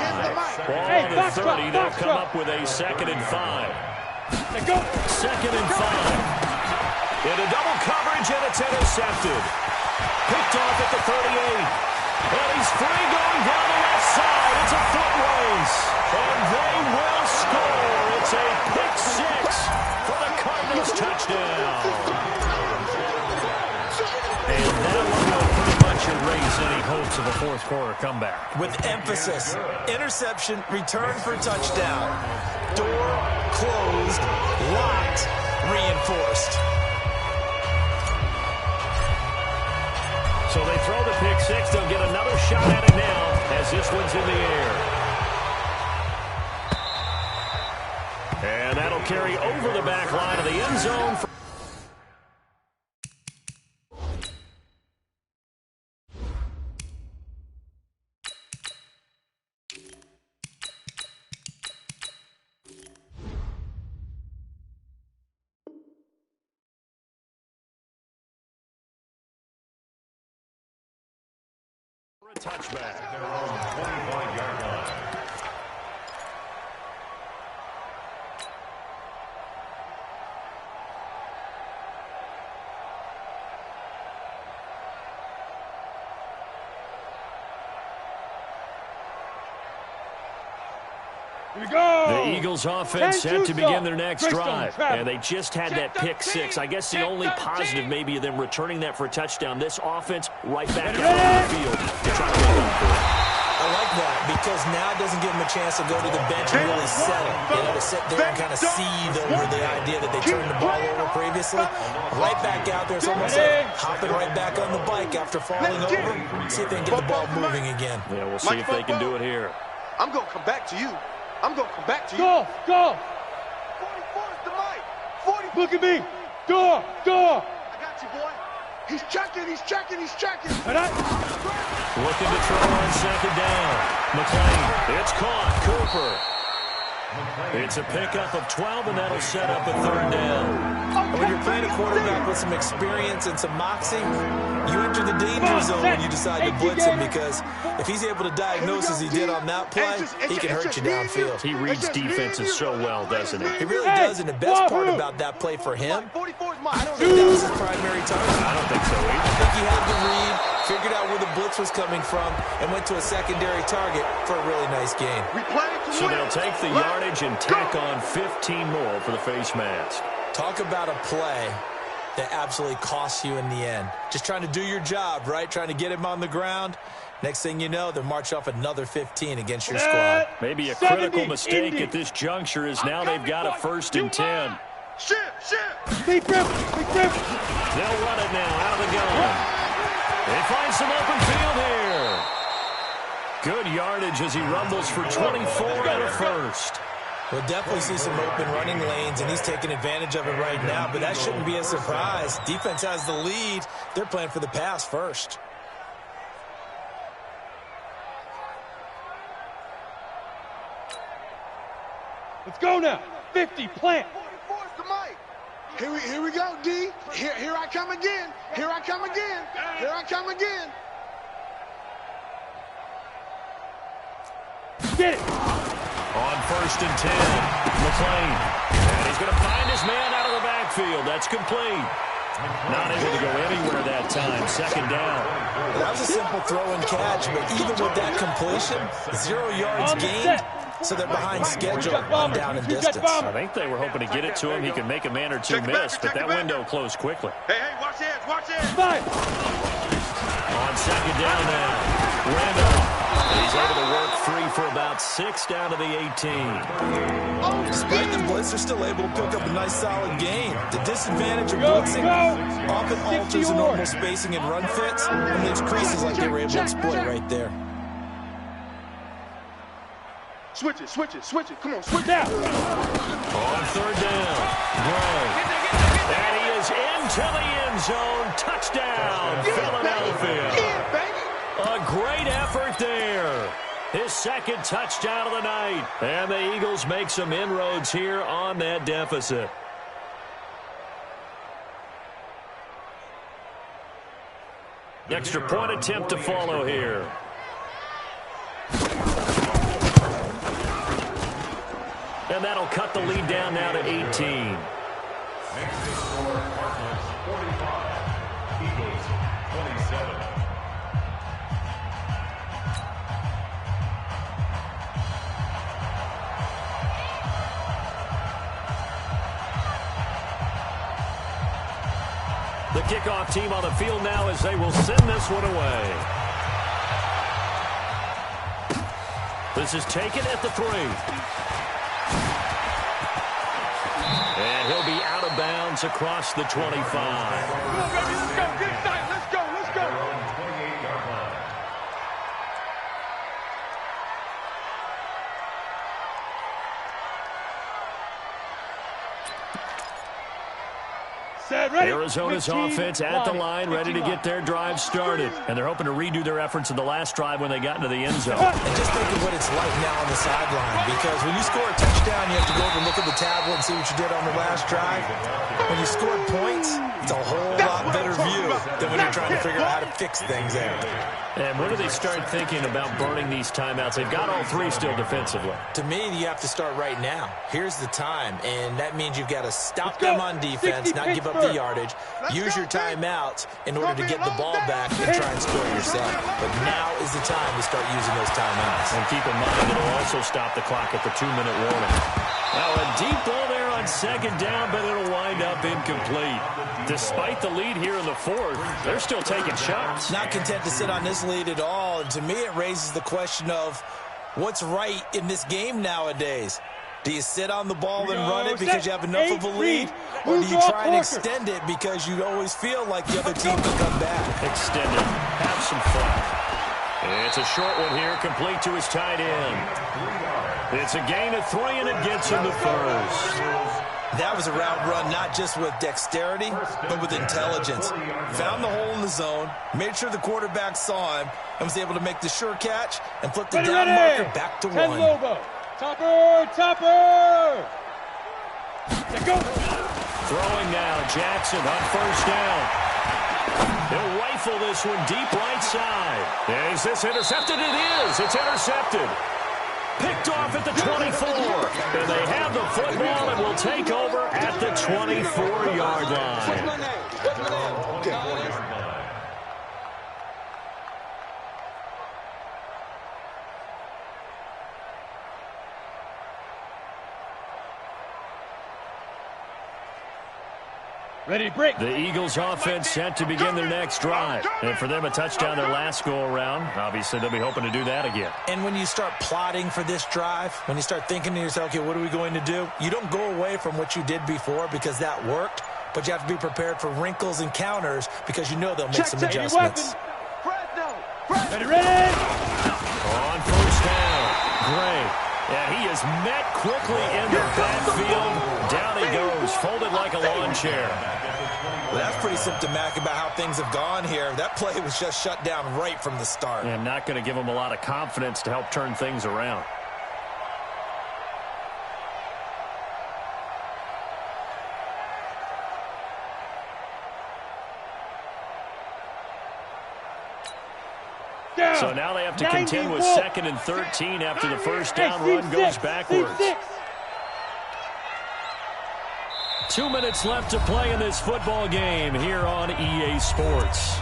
Ball on the 30. They'll come up with a 2nd and 5. 2nd and 5. Into double coverage, and it's intercepted. Picked off at the 38. And he's free going down the left side. It's a foot race. And they will score. It's a pick 6 for the Cardinals touchdown. And that one will pretty much erase any hopes of a 4th quarter comeback. With emphasis, interception, return for touchdown. Door closed, locked, reinforced. So they throw the pick 6. They'll get another shot at it now as this one's in the air. And that'll carry over the back line of the end zone. A touchback. They're on the 25-yard line. Here we go. The Eagles offense set to begin their next drive. And they just had that pick 6. I guess the only positive maybe of them returning that for a touchdown. This offense right back out on the field to try to make up for it. I like that because now it doesn't give him a chance to go to the bench and really settle. You know, to sit there and kind of seethe over the idea that they turned the ball over previously. Right back out there. It's almost like hopping right back on the bike after falling over. See if they can get the ball moving again. Yeah, we'll see if they can do it here. I'm going to come back to you. I'm going to come back to you. Go, go. 44 is the mic. 40. Look at me. Go, go. I got you, boy. He's checking, he's checking, he's checking. Looking to throw on second down. McClain, it's caught. Cooper. It's a pickup of 12, and that'll set up a third down. And when you're playing a quarterback with some experience and some moxie, you enter the danger zone when you decide to blitz him, because if he's able to diagnose as he did on that play, he can hurt you downfield. He reads defenses so well, doesn't he? He really does, and the best part about that play for him, I don't think that was his primary target. I don't think so either. I think he had the read, figured out where the blitz was coming from, and went to a secondary target for a really nice gain. So they'll take the yardage and tack on 15 more for the face mask. Talk about a play that absolutely costs you in the end. Just trying to do your job, right? Trying to get him on the ground. Next thing you know, they'll march off another 15 against your squad. Maybe a critical mistake at this juncture is now they've got a 1st and 10. Big grip, big grip. They'll run it now out of the gun. They find some open field here. Good yardage as he rumbles for 24 and a 1st. We'll definitely see some open running lanes, and he's taking advantage of it right now, but that shouldn't be a surprise. Defense has the lead. They're playing for the pass first. Let's go now. 50, plant. 44 is the mic. Here we go, D. Here I come again. Here I come again. Here I come again. Get it. On 1st and 10, McClain. And he's going to find his man out of the backfield. That's complete. Not able to go anywhere that time. 2nd down. That was a simple throw and catch, but even with that completion, 0 yards gained, so they're behind schedule on down and distance. I think they were hoping to get it to him. He could make a man or two miss, but that window closed quickly. Hey, watch this, watch this. Five. On 2nd down now, Randall. He's able to work free for about 6 down to the 18. Despite the blitz, they're still able to pick up a nice solid gain. The disadvantage of blitzing often alters the normal spacing and run fits, and leaves creases like they were able to exploit right there. Switch it. Come on, switch it. Now. On 3rd down, Gray. And he is into the end zone. Touchdown, Philadelphia. A great effort there. His 2nd touchdown of the night. And the Eagles make some inroads here on that deficit. Extra point attempt to follow here. And that'll cut the lead down now to 18. Next is for Cardinals 45, Eagles 27. The kickoff team on the field now as they will send this one away. This is taken at the 3. And he'll be out of bounds across the 25. Come on, baby, let's go. Get excited. Let's go. They're on 28-yard line. Arizona's offense at the line, ready to get their drive started. And they're hoping to redo their efforts in the last drive when they got into the end zone. And just think of what it's like now on the sideline, because when you score a touchdown, you have to go over and look at the tablet and see what you did on the last drive. When you scored points, it's a whole lot better view than when you're trying to figure out how to fix things there. And when do they start thinking about burning these timeouts? They've got all 3 still defensively. To me, you have to start right now. Here's the time, and that means you've got to stop them on defense, not give up the yardage, use your timeouts in order to get the ball back and try and score yourself. But now is the time to start using those timeouts. And keep in mind, it'll also stop the clock at the 2-minute warning. Now, a deep ball there on 2nd down, but it'll wind up incomplete. Despite the lead here in the 4th, they're still taking shots. Not content to sit on this lead at all, and to me it raises the question of, What's right in this game nowadays? Do you sit on the ball and run it because you have enough of a lead? Or do you try and extend it because you always feel like the other team can come back? Extend it. Have some fun. It's a short one here, complete to his tight end. It's a gain of 3, and it gets him the first. That was a route run not just with dexterity, but with intelligence. Found the hole in the zone, made sure the quarterback saw him, and was able to make the sure catch and flip the down marker back to 1. Lobo. Topper! Go! Throwing now, Jackson on first down. He'll rifle this one deep right side. Is this intercepted? It is. It's intercepted. Picked off at the 24. And they have the football and will take over at the 24-yard line. Ready to break. The Eagles offense set to begin their next drive. And for them, a touchdown their last go-around. Obviously, they'll be hoping to do that again. And when you start plotting for this drive, when you start thinking to yourself, okay, what are we going to do? You don't go away from what you did before because that worked, but you have to be prepared for wrinkles and counters because you know they'll make some adjustments. Ready. On first down, Gray. And he is met quickly in the backfield. Down he goes, folded like a lawn chair. Well, that's pretty symptomatic about how things have gone here. That play was just shut down right from the start. And not going to give him a lot of confidence to help turn things around. So now they have to contend with 2nd and 13 after the first down run goes backwards. 2 minutes left to play in this football game here on EA Sports.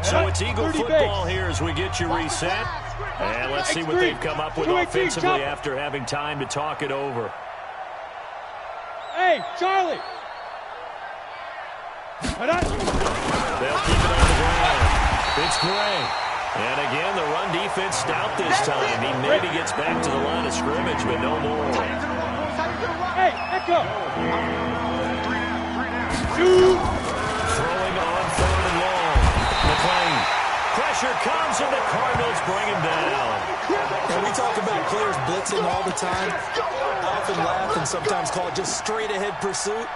So it's Eagle football here as we get you reset. And let's see what they've come up with offensively after having time to talk it over. Hey, Charlie! They'll keep it on the ground. It's Gray. And again, the run defense stout this time. He maybe gets back to the line of scrimmage, but no more. Hey, Echo! Shoot! Throwing on 3rd and long. McClain. Pressure comes, and the Cardinals bring him down. When we talk about players blitzing all the time, I often laugh and sometimes call it just straight-ahead pursuit.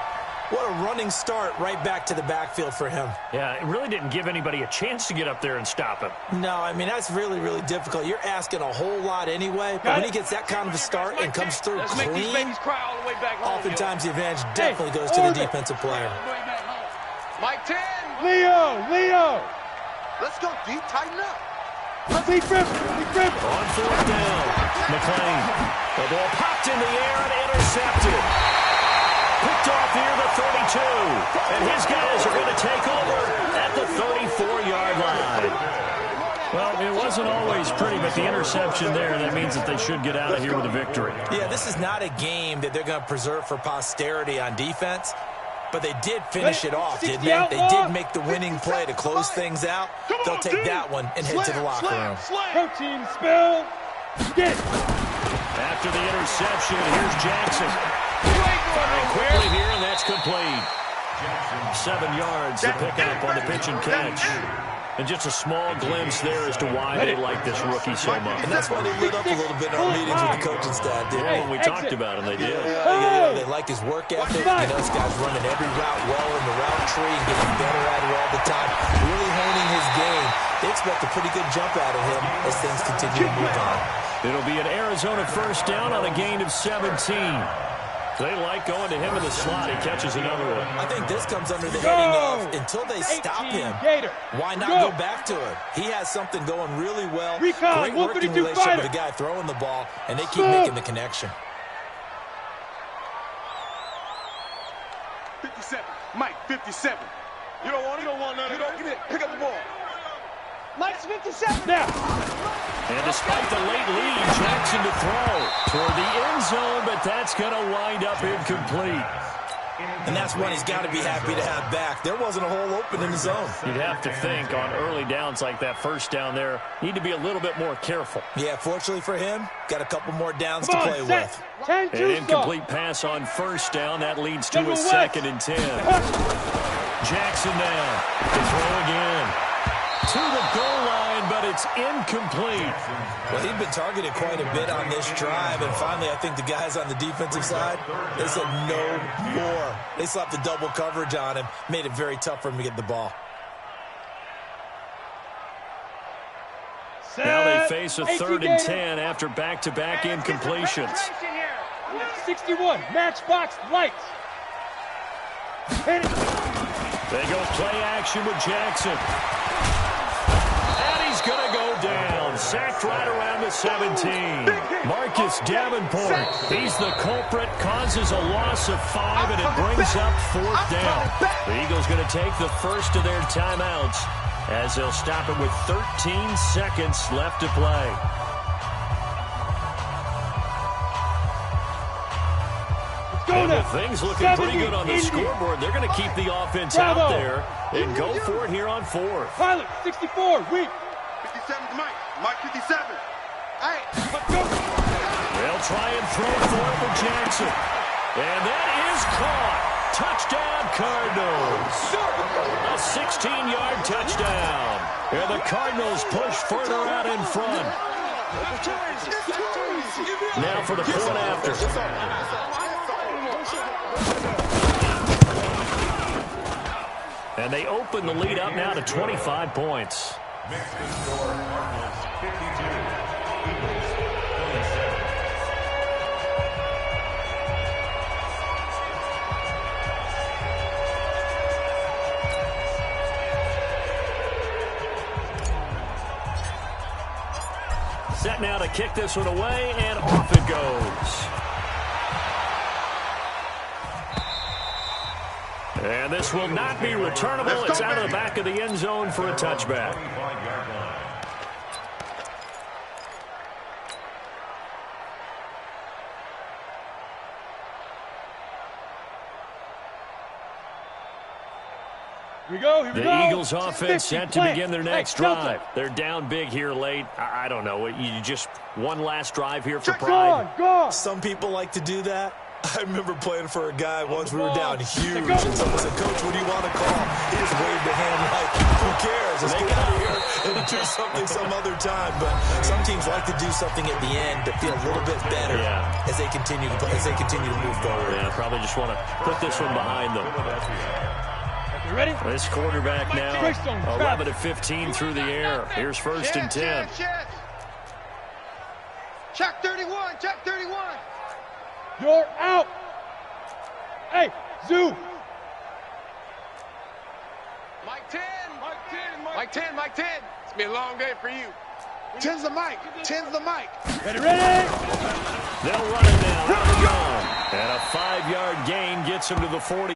What a running start right back to the backfield for him. Yeah, it really didn't give anybody a chance to get up there and stop him. No, I mean, that's really, really difficult. You're asking a whole lot anyway, but when he gets that kind of a start and comes through clean, oftentimes the advantage definitely goes to the defensive player. Mike 10. Leo! Let's go, D. Tighten up. Deep rip. On 4th down, McClain. The ball popped in the air and intercepted. Picked off near the 32. And his guys are going to take over at the 34-yard line. Well, it wasn't always pretty, but the interception there, that means that they should get out of here with a victory. Yeah, this is not a game that they're going to preserve for posterity on defense. But they did finish it off, didn't they? They did make the winning play to close things out. They'll take that one and head to the locker room. Protein spill. Get. After the interception, here's Jackson. Firing quickly here, and that's complete. 7 yards to pick up on the pitch and catch. And just a small glimpse there as to why they like this rookie so much. And that's why they lit up a little bit in our meetings with the coaching staff, didn't they? When we talked about him, they did. They like his work ethic. This guy's running every route well in the route tree and getting better at it all the time. Really honing his game. They expect a pretty good jump out of him as things continue to move on. It'll be an Arizona first down on a gain of 17. They like going to him in the slot. He catches another one. I think this comes under the heading of until they stop him, why not go back to him? He has something going really well. Great working relationship with the guy throwing the ball, and they keep making the connection. 57. Mike, 57. You don't want it? You don't want none of it. Pick up the ball. Mike's 57. Now. And despite the late lead, Jackson to throw toward the end zone, but that's going to wind up incomplete. And that's one he's got to be happy to have back. There wasn't a hole open in the zone. You'd have to think on early downs like that first down there, need to be a little bit more careful. Yeah, fortunately for him, got a couple more downs to play with. An incomplete pass on first down. That leads to a 2nd and 10. Jackson now to throw again. To the goal line, but it's incomplete. Well, he'd been targeted quite a bit on this drive, and finally I think the guys on the defensive side, they said no more. They slapped the double coverage on him, made it very tough for him to get the ball. Now they face a 3rd and 10 after back-to-back incompletions. 61, matchbox lights. They go play action with Jackson. And he's going to go down. Sacked right around the 17. Marcus Davenport, he's the culprit, causes a loss of 5, and it brings up 4th down. The Eagles going to take the first of their timeouts as they'll stop it with 13 seconds left to play. And with things looking pretty good on the scoreboard, they're going to keep the offense out there and go for it here on 4th. Pilot, 64, weak. 57's Mike. Mike 57. Hey, let's go. They'll try and throw for it with Jackson. And that is caught. Touchdown, Cardinals. A 16-yard touchdown. And the Cardinals push further out in front. Now for the point after. And they open the lead up now to 25 points. Mexican score, Cardinals 52, Eagles 27. Set now to kick this one away, and off it goes. And this will not be returnable. It's out of the back of the end zone for a touchback. Here we go, here we go. The Eagles offense set to begin their next drive. They're down big here late. I don't know. You just one last drive here for pride. Go on. Some people like to do that. I remember playing for a guy once. We were down huge, and someone said, "Coach, what do you want to call?" He just waved a hand like, "Who cares? Let's get out of here and do something some other time." But some teams like to do something at the end to feel a little bit better as they continue to move forward. Yeah, probably just want to put this one behind them. You ready? This quarterback now, 11 of 15 through the air. Here's 1st and 10. Check 31. Check 31. You're out. Hey, Zoo. Mike 10. Mike 10. Mike 10. Mike 10. It's been a long day for you. 10's the mic. 10's the mic. Ready, ready. They'll run it now. Out of the gun. And a 5-yard gain gets him to the 40.